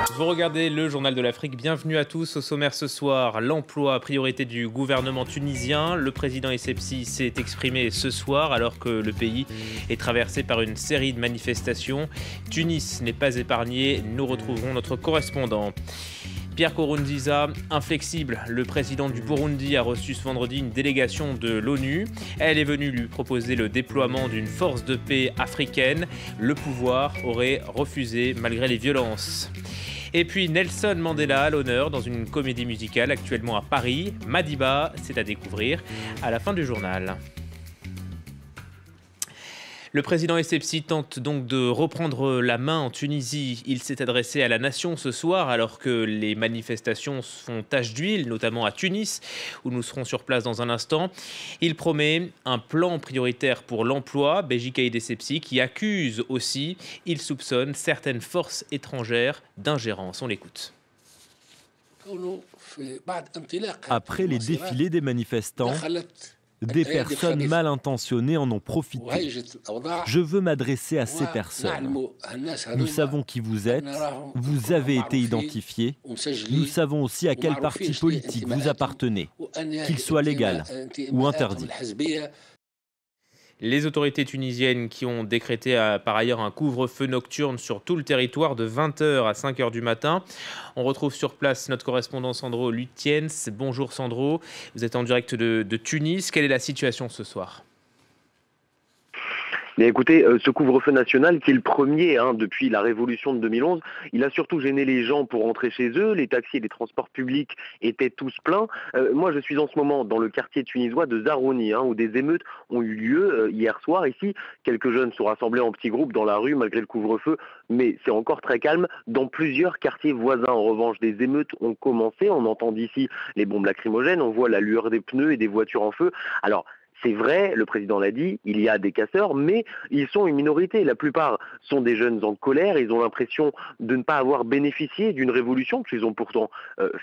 Vous regardez le Journal de l'Afrique, bienvenue à tous. Au sommaire ce soir, l'emploi, priorité du gouvernement tunisien. Le président Essebsi s'est exprimé ce soir alors que le pays est traversé par une série de manifestations. Tunis n'est pas épargné, nous retrouverons notre correspondant. Pierre Nkurunziza, inflexible, le président du Burundi a reçu ce vendredi une délégation de l'ONU. Elle est venue lui proposer le déploiement d'une force de paix africaine. Le pouvoir aurait refusé malgré les violences. Et puis Nelson Mandela à l'honneur dans une comédie musicale actuellement à Paris. Madiba, c'est à découvrir à la fin du journal. Le président Essebsi tente donc de reprendre la main en Tunisie. Il s'est adressé à la nation ce soir alors que les manifestations font tache d'huile, notamment à Tunis, où nous serons sur place dans un instant. Il promet un plan prioritaire pour l'emploi. Béji Caïd Essebsi qui accuse aussi, il soupçonne certaines forces étrangères d'ingérence. On l'écoute. Après les défilés des manifestants, des personnes mal intentionnées en ont profité. Je veux m'adresser à ces personnes. Nous savons qui vous êtes, vous avez été identifiés. Nous savons aussi à quel parti politique vous appartenez, qu'il soit légal ou interdit. Les autorités tunisiennes qui ont décrété par ailleurs un couvre-feu nocturne sur tout le territoire de 20h à 5h du matin. On retrouve sur place notre correspondant Sandro Lutiens. Bonjour Sandro, vous êtes en direct de Tunis. Quelle est la situation ce soir ? Mais écoutez, ce couvre-feu national, qui est le premier depuis la révolution de 2011, il a surtout gêné les gens pour rentrer chez eux. Les taxis et les transports publics étaient tous pleins. Moi, je suis en ce moment dans le quartier tunisois de Zarouni, où des émeutes ont eu lieu hier soir. Ici, quelques jeunes sont rassemblés en petits groupes dans la rue malgré le couvre-feu, mais c'est encore très calme. Dans plusieurs quartiers voisins, en revanche, des émeutes ont commencé. On entend d'ici les bombes lacrymogènes, on voit la lueur des pneus et des voitures en feu. Alors, c'est vrai, le président l'a dit, il y a des casseurs, mais ils sont une minorité. La plupart sont des jeunes en colère, ils ont l'impression de ne pas avoir bénéficié d'une révolution qu'ils ont pourtant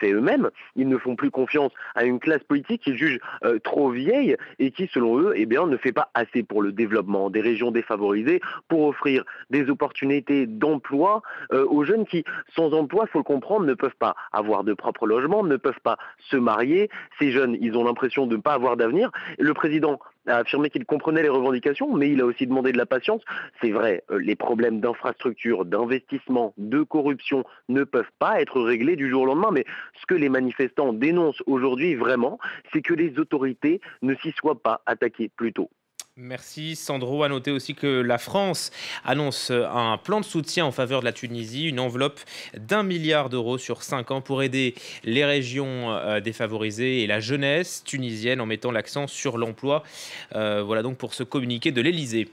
fait eux-mêmes. Ils ne font plus confiance à une classe politique qu'ils jugent trop vieille et qui, selon eux, ne fait pas assez pour le développement des régions défavorisées, pour offrir des opportunités d'emploi aux jeunes qui, sans emploi, il faut le comprendre, ne peuvent pas avoir de propre logement, ne peuvent pas se marier. Ces jeunes, ils ont l'impression de ne pas avoir d'avenir. Le président a affirmé qu'il comprenait les revendications, mais il a aussi demandé de la patience. C'est vrai, les problèmes d'infrastructure, d'investissement, de corruption ne peuvent pas être réglés du jour au lendemain, mais ce que les manifestants dénoncent aujourd'hui vraiment, c'est que les autorités ne s'y soient pas attaquées plus tôt. Merci Sandro. À noter aussi que la France annonce un plan de soutien en faveur de la Tunisie, une enveloppe d'1 milliard d'euros sur 5 ans pour aider les régions défavorisées et la jeunesse tunisienne en mettant l'accent sur l'emploi. Voilà donc pour ce communiqué de l'Elysée.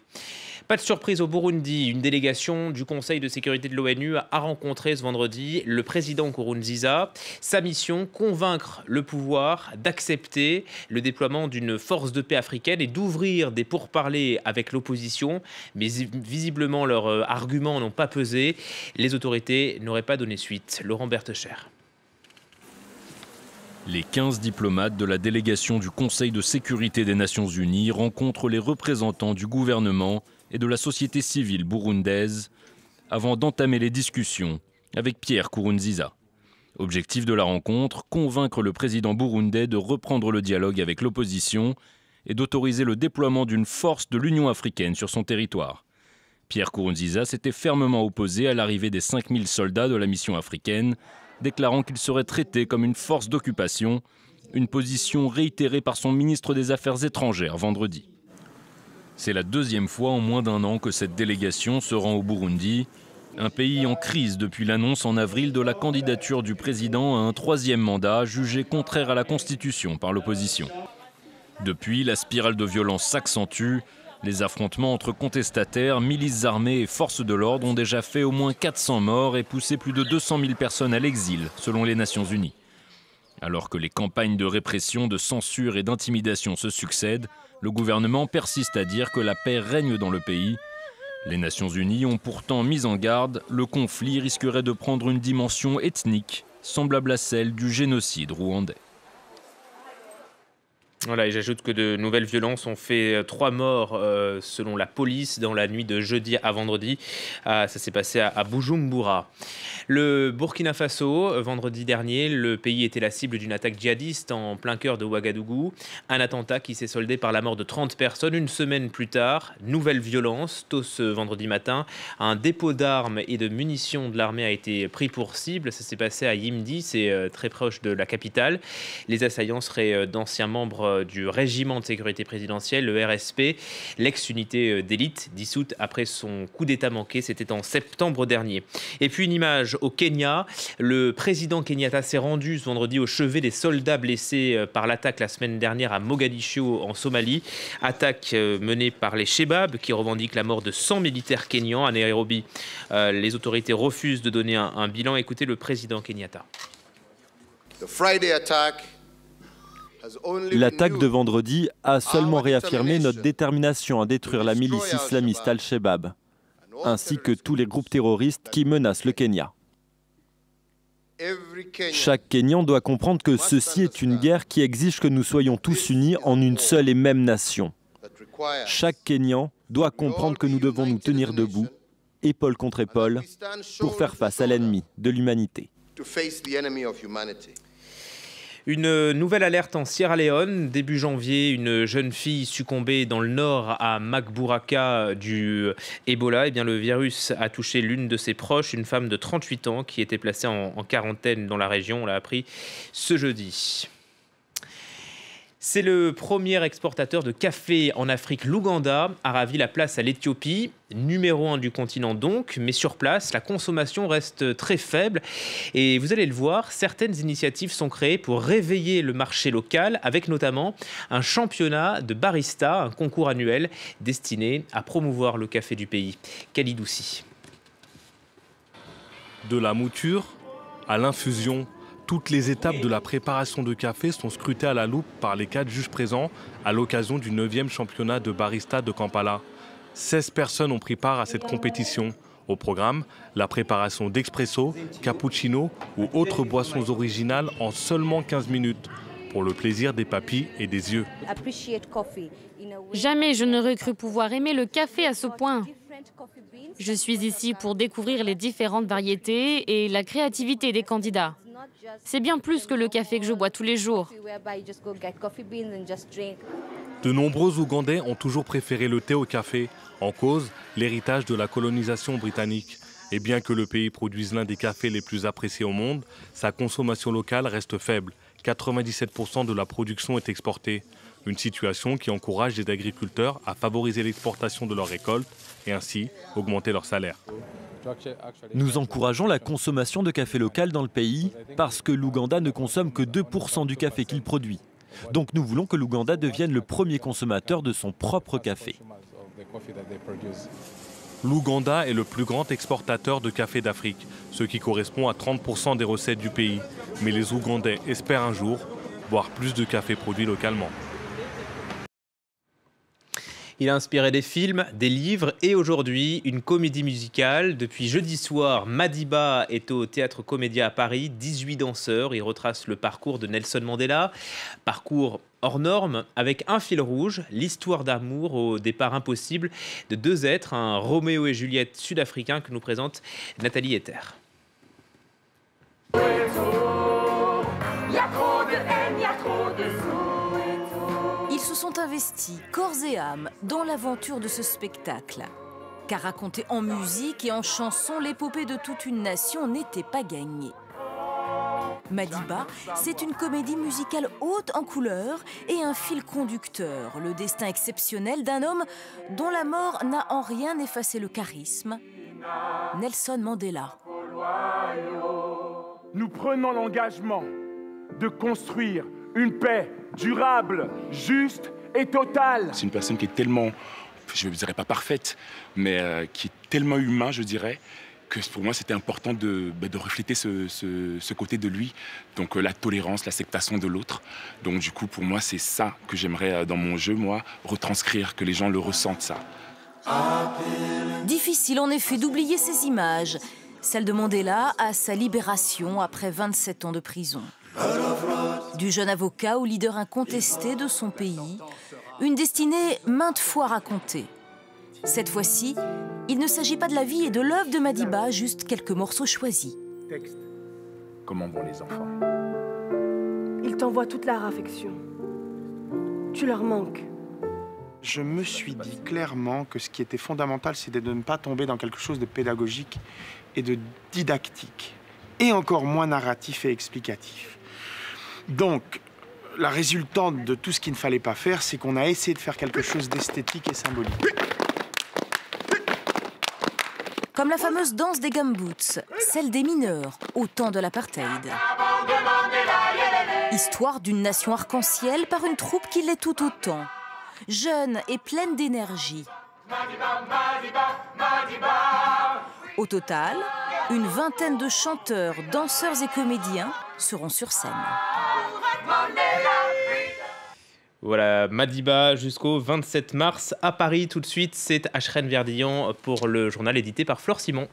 Pas de surprise au Burundi, une délégation du Conseil de sécurité de l'ONU a rencontré ce vendredi le président Nkurunziza. Sa mission, convaincre le pouvoir d'accepter le déploiement d'une force de paix africaine et d'ouvrir des pourparlers avec l'opposition. Mais visiblement, leurs arguments n'ont pas pesé. Les autorités n'auraient pas donné suite. Laurent Bertecher. Les 15 diplomates de la délégation du Conseil de sécurité des Nations Unies rencontrent les représentants du gouvernement et de la société civile burundaise avant d'entamer les discussions avec Pierre Nkurunziza. Objectif de la rencontre, convaincre le président burundais de reprendre le dialogue avec l'opposition et d'autoriser le déploiement d'une force de l'Union africaine sur son territoire. Pierre Nkurunziza s'était fermement opposé à l'arrivée des 5000 soldats de la mission africaine, déclarant qu'il serait traité comme une force d'occupation, une position réitérée par son ministre des Affaires étrangères vendredi. C'est la deuxième fois en moins d'un an que cette délégation se rend au Burundi, un pays en crise depuis l'annonce en avril de la candidature du président à un troisième mandat jugé contraire à la Constitution par l'opposition. Depuis, la spirale de violence s'accentue. Les affrontements entre contestataires, milices armées et forces de l'ordre ont déjà fait au moins 400 morts et poussé plus de 200 000 personnes à l'exil, selon les Nations Unies. Alors que les campagnes de répression, de censure et d'intimidation se succèdent, le gouvernement persiste à dire que la paix règne dans le pays. Les Nations Unies ont pourtant mis en garde, le conflit risquerait de prendre une dimension ethnique, semblable à celle du génocide rwandais. Voilà, et j'ajoute que de nouvelles violences ont fait 3 morts selon la police dans la nuit de jeudi à vendredi. Ça s'est passé à Bujumbura. Le Burkina Faso, vendredi dernier, le pays était la cible d'une attaque djihadiste en plein cœur de Ouagadougou. Un attentat qui s'est soldé par la mort de 30 personnes. Une semaine plus tard, nouvelle violence. Tôt ce vendredi matin, un dépôt d'armes et de munitions de l'armée a été pris pour cible. Ça s'est passé à Yimdi, c'est très proche de la capitale. Les assaillants seraient d'anciens membres du régiment de sécurité présidentielle, le RSP, l'ex-unité d'élite dissoute après son coup d'État manqué, c'était en septembre dernier. Et puis une image au Kenya, le président Kenyatta s'est rendu ce vendredi au chevet des soldats blessés par l'attaque la semaine dernière à Mogadiscio en Somalie, attaque menée par les Shebab qui revendiquent la mort de 100 militaires kenyans à Nairobi. Les autorités refusent de donner un bilan. Écoutez le président Kenyatta. L'attaque de vendredi a seulement réaffirmé notre détermination à détruire la milice islamiste Al-Shabaab, ainsi que tous les groupes terroristes qui menacent le Kenya. Chaque Kenyan doit comprendre que ceci est une guerre qui exige que nous soyons tous unis en une seule et même nation. Chaque Kenyan doit comprendre que nous devons nous tenir debout, épaule contre épaule, pour faire face à l'ennemi de l'humanité. Une nouvelle alerte en Sierra Leone. Début janvier, une jeune fille succombée dans le nord à Magburaka du Ebola. Eh bien, le virus a touché l'une de ses proches, une femme de 38 ans qui était placée en quarantaine dans la région. On l'a appris ce jeudi. C'est le premier exportateur de café en Afrique. L'Ouganda a ravi la place à l'Éthiopie, numéro 1 du continent donc, mais sur place, la consommation reste très faible. Et vous allez le voir, certaines initiatives sont créées pour réveiller le marché local, avec notamment un championnat de barista, un concours annuel destiné à promouvoir le café du pays. Kalidoussi. De la mouture à l'infusion, toutes les étapes de la préparation de café sont scrutées à la loupe par les 4 juges présents à l'occasion du 9e championnat de barista de Kampala. 16 personnes ont pris part à cette compétition. Au programme, la préparation d'expresso, cappuccino ou autres boissons originales en seulement 15 minutes, pour le plaisir des papilles et des yeux. Jamais je n'aurais cru pouvoir aimer le café à ce point. Je suis ici pour découvrir les différentes variétés et la créativité des candidats. C'est bien plus que le café que je bois tous les jours. De nombreux Ougandais ont toujours préféré le thé au café, en cause l'héritage de la colonisation britannique. Et bien que le pays produise l'un des cafés les plus appréciés au monde, sa consommation locale reste faible. 97% de la production est exportée. Une situation qui encourage les agriculteurs à favoriser l'exportation de leurs récoltes et ainsi augmenter leur salaire. Nous encourageons la consommation de café local dans le pays parce que l'Ouganda ne consomme que 2% du café qu'il produit. Donc nous voulons que l'Ouganda devienne le premier consommateur de son propre café. L'Ouganda est le plus grand exportateur de café d'Afrique, ce qui correspond à 30% des recettes du pays. Mais les Ougandais espèrent un jour boire plus de café produit localement. Il a inspiré des films, des livres et aujourd'hui une comédie musicale. Depuis jeudi soir, Madiba est au Théâtre Comédia à Paris. 18 danseurs, il retrace le parcours de Nelson Mandela. Parcours hors norme avec un fil rouge, l'histoire d'amour au départ impossible de 2 êtres, un Roméo et Juliette sud-africain que nous présente Nathalie Ether. Ils se sont investis corps et âme dans l'aventure de ce spectacle. Car raconter en musique et en chanson l'épopée de toute une nation n'était pas gagné. Madiba, c'est une comédie musicale haute en couleurs et un fil conducteur, le destin exceptionnel d'un homme dont la mort n'a en rien effacé le charisme, Nelson Mandela. Nous prenons l'engagement de construire une paix durable, juste et totale. C'est une personne qui est tellement, je ne dirais pas parfaite, mais qui est tellement humain, je dirais, que pour moi c'était important de refléter ce côté de lui, donc la tolérance, l'acceptation de l'autre. Donc du coup pour moi c'est ça que j'aimerais dans mon jeu, moi, retranscrire, que les gens le ressentent ça. Difficile en effet d'oublier ces images, celle de Mandela à sa libération après 27 ans de prison. Du jeune avocat au leader incontesté de son pays, une destinée maintes fois racontée. Cette fois-ci, il ne s'agit pas de la vie et de l'œuvre de Madiba, juste quelques morceaux choisis. Texte. Comment vont les enfants? Ils t'envoient toute leur affection. Tu leur manques. Je me suis dit clairement que ce qui était fondamental, c'était de ne pas tomber dans quelque chose de pédagogique et de didactique, et encore moins narratif et explicatif. Donc, la résultante de tout ce qu'il ne fallait pas faire, c'est qu'on a essayé de faire quelque chose d'esthétique et symbolique. Comme la fameuse danse des gumboots, celle des mineurs, au temps de l'apartheid. Histoire d'une nation arc-en-ciel par une troupe qui l'est tout autant. Jeune et pleine d'énergie. Au total, une vingtaine de chanteurs, danseurs et comédiens seront sur scène. Voilà, Madiba jusqu'au 27 mars à Paris. Tout de suite, c'est Ashrène Verdillan pour le journal édité par Flore Simon.